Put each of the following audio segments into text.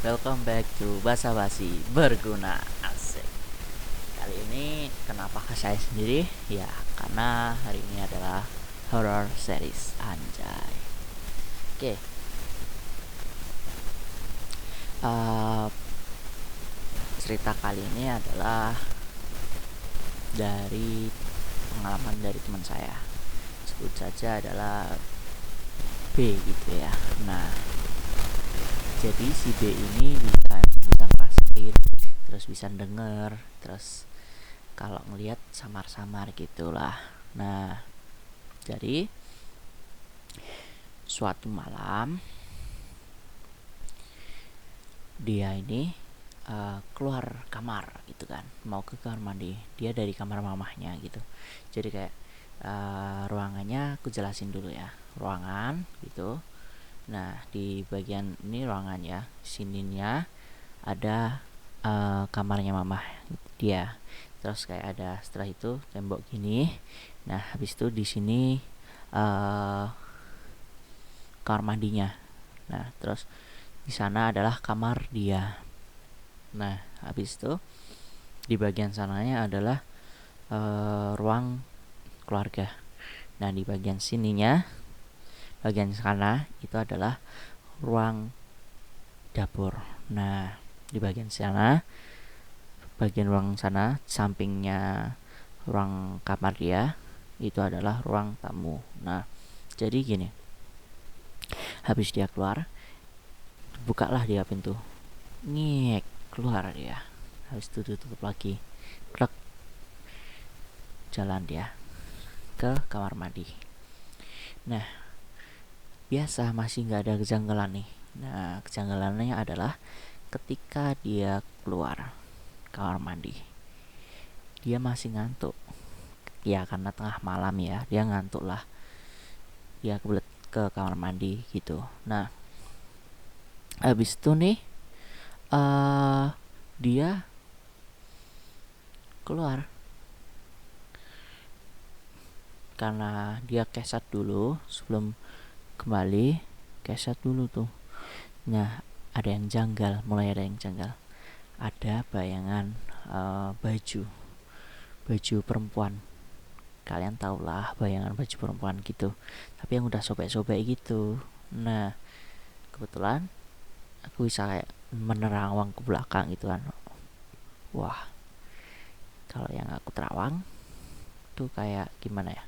welcome back to Basa Basi Berguna Asik. Kali ini kenapa saya sendiri? Ya, karena hari ini adalah horror series anjay. Oke. Cerita kali ini adalah dari pengalaman dari teman saya. Sebut saja adalah B gitu ya. Nah, jadi si B ini bisa ngerasain, terus bisa denger, terus kalau ngelihat samar-samar gitulah. Nah, jadi suatu malam dia ini keluar kamar gitu kan, mau ke kamar mandi. Dia dari kamar mamahnya gitu. Jadi kayak ruangannya aku jelasin dulu ya. Ruangan gitu. Nah, di bagian ini ruangan ya. Sininya ada kamarnya mamah dia. Terus kayak ada setelah itu tembok gini. Nah, habis itu di sini kamar mandinya. Nah, terus di sana adalah kamar dia. Nah, habis itu di bagian sananya adalah ruang keluarga. Nah, di bagian sininya, bagian sana itu adalah ruang dapur. Nah, di bagian sana, bagian ruang sana, sampingnya ruang kamar dia, itu adalah ruang tamu. Nah, jadi gini, habis dia keluar, bukalah dia pintu, ngek, keluar dia. Habis itu tutup lagi, klek, jalan dia ke kamar mandi. Nah, biasa masih nggak ada kejanggalan nih. Nah, kejanggalannya adalah ketika dia keluar kamar mandi, dia masih ngantuk. Ya karena tengah malam ya, dia ngantuk lah. Dia kebelet ke kamar mandi gitu. Nah, habis itu nih dia keluar karena dia kesat dulu sebelum kembali, kesat dulu tuh. Nah, ada yang janggal, mulai ada yang janggal. Ada bayangan baju perempuan. Kalian tau lah bayangan baju perempuan gitu, tapi yang udah sobek-sobek gitu. Nah, kebetulan aku bisa kayak menerawang ke belakang gitu kan. Wah, kalau yang aku terawang tuh kayak gimana ya,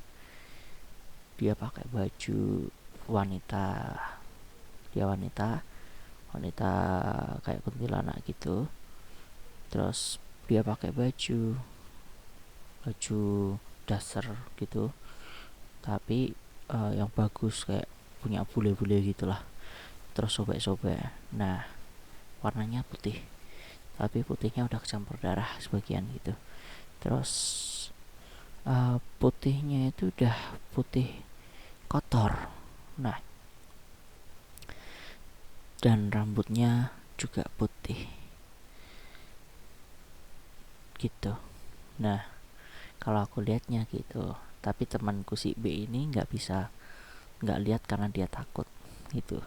dia pakai baju wanita, dia wanita kayak kuntilanak gitu. Terus dia pakai baju dasar gitu, tapi yang bagus kayak punya bule-bule gitulah. Terus sobek-sobek. Nah, warnanya putih, tapi putihnya udah kecampur darah sebagian gitu. Terus putihnya itu udah putih kotor. Nah, dan rambutnya juga putih gitu. Nah, kalau aku lihatnya gitu, tapi temanku si B ini nggak lihat karena dia takut gitu.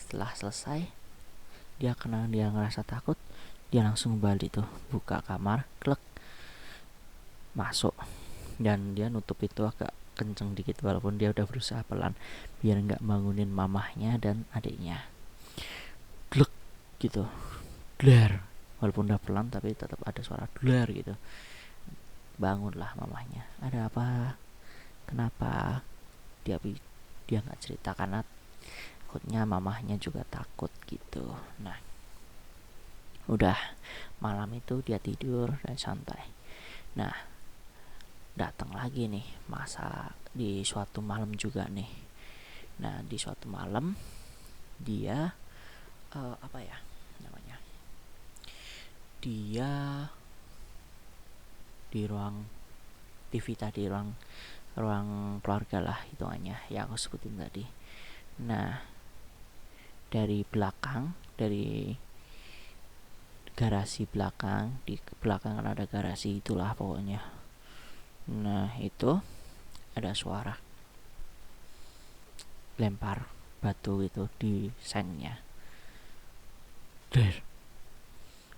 Setelah selesai, karena dia ngerasa takut, dia langsung balik tuh, buka kamar, klek, masuk. Dan dia nutup itu agak kenceng dikit, walaupun dia udah berusaha pelan biar nggak bangunin mamahnya dan adiknya. Glek gitu, glar, walaupun udah pelan tapi tetap ada suara glar gitu. Bangunlah mamahnya, ada apa, kenapa? Dia nggak cerita karena takutnya mamahnya juga takut gitu. Nah, udah malam itu dia tidur dan santai. Nah, datang lagi nih masa di suatu malam juga nih. Nah, di suatu malam dia apa ya namanya, dia di ruang TV tadi, ruang keluarga lah hitungannya yang aku sebutin tadi. Nah, dari belakang, dari garasi belakang, di belakang kan ada garasi itulah pokoknya. Nah, itu ada suara lempar batu itu di sengnya. der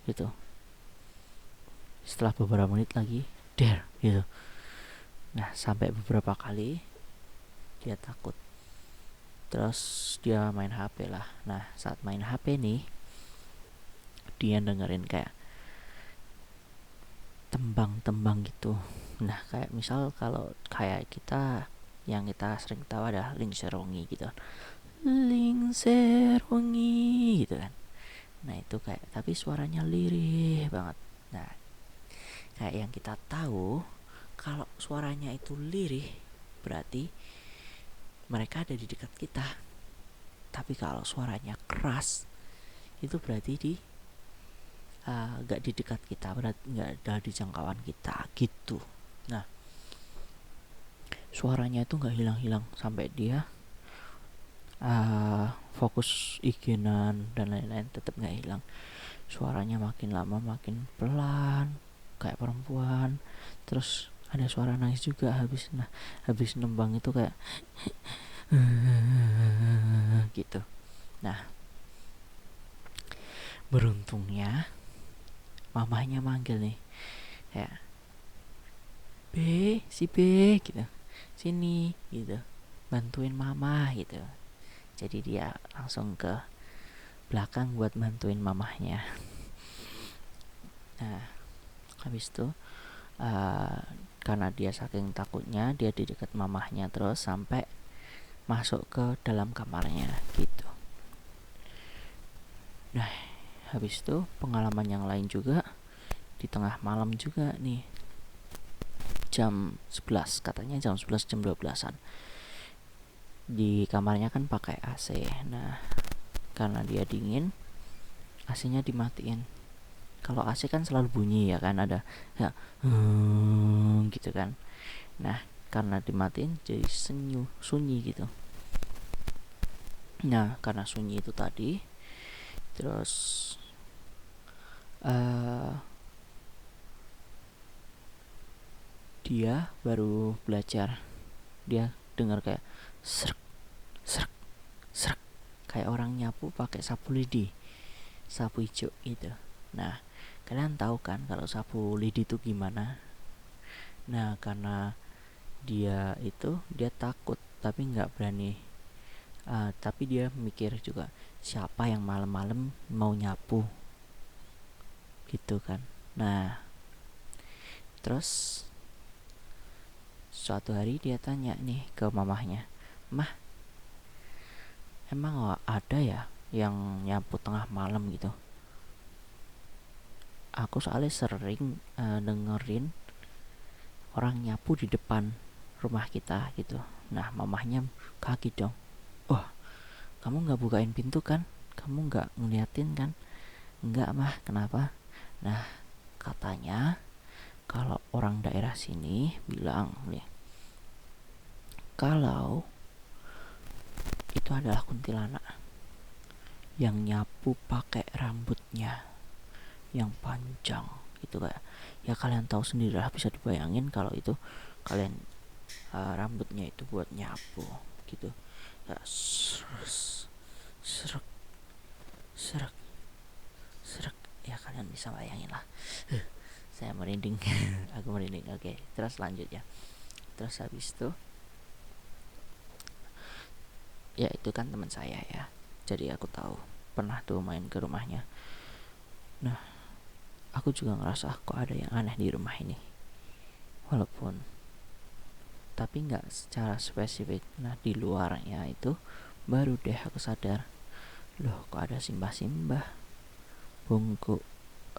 gitu. Setelah beberapa menit lagi der gitu. Nah sampai beberapa kali dia takut. Terus dia main HP lah. Nah saat main HP nih, dia dengerin kayak tembang-tembang gitu. Nah kayak misal kalau kayak kita yang kita sering tahu ada Lingser Wengi gitu, Lingser Wengi gitu kan. Nah itu kayak tapi suaranya lirih banget. Nah kayak yang kita tahu kalau suaranya itu lirih berarti mereka ada di dekat kita. Tapi kalau suaranya keras itu berarti di gak di dekat kita, berarti gak ada di jangkauan kita gitu. Nah suaranya itu gak hilang-hilang sampai dia fokus ikinan dan lain-lain, tetap gak hilang. Suaranya makin lama makin pelan kayak perempuan. Terus ada suara nangis juga habis nembang itu kayak gitu. Nah beruntungnya mamanya manggil nih kayak B, si B gitu, sini gitu, bantuin mama gitu. Jadi dia langsung ke belakang buat bantuin mamahnya. Nah habis itu karena dia saking takutnya dia di dekat mamahnya terus sampai masuk ke dalam kamarnya gitu. Nah habis itu pengalaman yang lain juga di tengah malam juga nih, jam 11 katanya, jam 11 jam 12-an. Di kamarnya kan pakai AC. Nah karena dia dingin AC-nya dimatiin. Kalau AC kan selalu bunyi ya kan, ada ya gitu kan. Nah karena dimatiin jadi sunyi gitu. Nah karena sunyi itu tadi, terus dia baru belajar, dia dengar kayak serak serak serak kayak orang nyapu pakai sapu lidi, sapu hijau gitu. Nah kalian tahu kan kalau sapu lidi itu gimana? Nah karena dia takut tapi nggak berani, tapi dia mikir juga siapa yang malam-malam mau nyapu gitu kan. Nah terus suatu hari dia tanya nih ke mamahnya, mah emang ada ya yang nyapu tengah malam gitu? Aku soalnya sering dengerin orang nyapu di depan rumah kita gitu. Nah mamahnya kaget dong. Oh kamu gak bukain pintu kan? Kamu gak ngeliatin kan? Enggak mah, kenapa? Nah katanya kalau orang daerah sini bilang nih, kalau itu adalah kuntilanak yang nyapu pakai rambutnya yang panjang gitu. Kayak ya kalian tahu sendiri lah, bisa dibayangin kalau itu kalian rambutnya itu buat nyapu gitu. Kayak serak serak serak, ya kalian bisa bayangin lah. Saya merinding. Aku merinding. Oke, terus lanjut ya. Terus habis itu ya itu kan teman saya ya, jadi aku tahu, pernah tuh main ke rumahnya. Nah aku juga ngerasa kok ada yang aneh di rumah ini, walaupun tapi nggak secara spesifik. Nah di luarnya itu baru deh aku sadar, loh kok ada simbah-simbah bungkuk,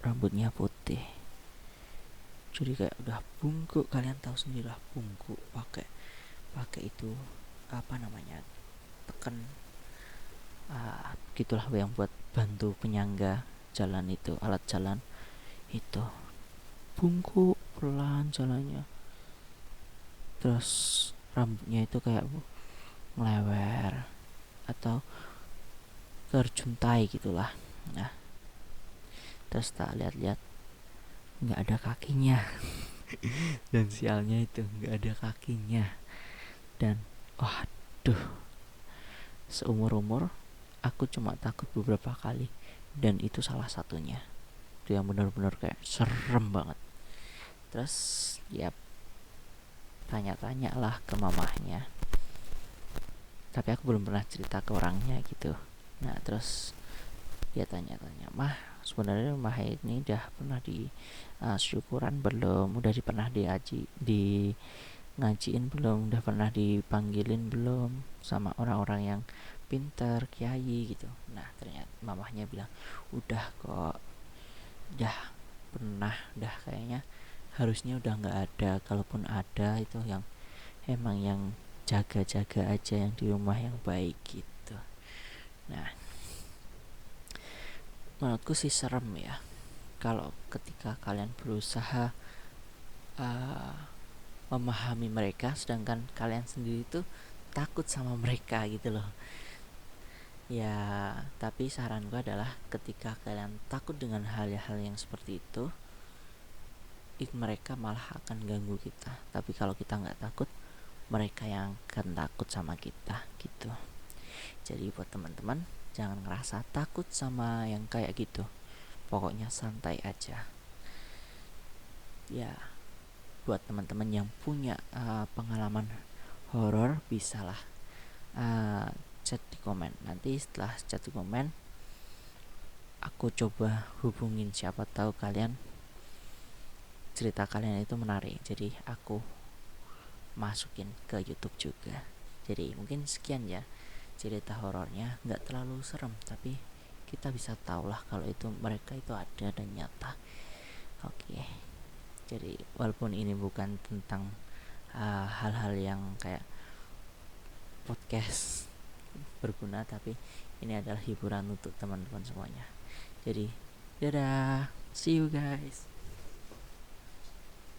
rambutnya putih. Jadi kayak udah bungkuk, kalian tahu sendiri lah bungkuk, pakai itu apa namanya, tekan gitulah yang buat bantu penyangga jalan itu, alat jalan itu, bungkuk pelan jalannya. Terus rambutnya itu kayak ngelewer atau terjuntai gitulah. Nah terus tak lihat-lihat nggak ada kakinya. Dan sialnya itu nggak ada kakinya. Dan waduh, seumur umur aku cuma takut beberapa kali, dan itu salah satunya. Itu yang benar-benar kayak serem banget. Terus ya tanya-tanya lah ke mamahnya, tapi aku belum pernah cerita ke orangnya gitu. Nah terus dia tanya-tanya, mah sebenarnya mah ini udah pernah di syukuran belum, udah pernah di ngajiin belum, udah pernah dipanggilin belum sama orang-orang yang pinter, kiai gitu. Nah ternyata mamahnya bilang udah kok, udah pernah, udah kayaknya harusnya udah nggak ada, kalaupun ada itu yang emang yang jaga-jaga aja yang di rumah yang baik gitu. Nah menurutku sih serem ya kalau ketika kalian berusaha uh, memahami mereka sedangkan kalian sendiri tuh takut sama mereka gitu loh. Ya tapi saran gue adalah ketika kalian takut dengan hal-hal yang seperti itu mereka malah akan ganggu kita. Tapi kalau kita nggak takut, mereka yang akan takut sama kita gitu. Jadi buat teman-teman jangan ngerasa takut sama yang kayak gitu, pokoknya santai aja ya. Buat teman-teman yang punya pengalaman horor, bisalah chat di komen. Nanti setelah chat di komen aku coba hubungin, siapa tahu kalian cerita kalian itu menarik, jadi aku masukin ke YouTube juga. Jadi mungkin sekian ya cerita horornya, nggak terlalu serem tapi kita bisa tahu lah kalau itu mereka itu ada dan nyata. Oke, jadi walaupun ini bukan tentang hal-hal yang kayak podcast berguna, tapi ini adalah hiburan untuk teman-teman semuanya. Jadi dadah, see you guys.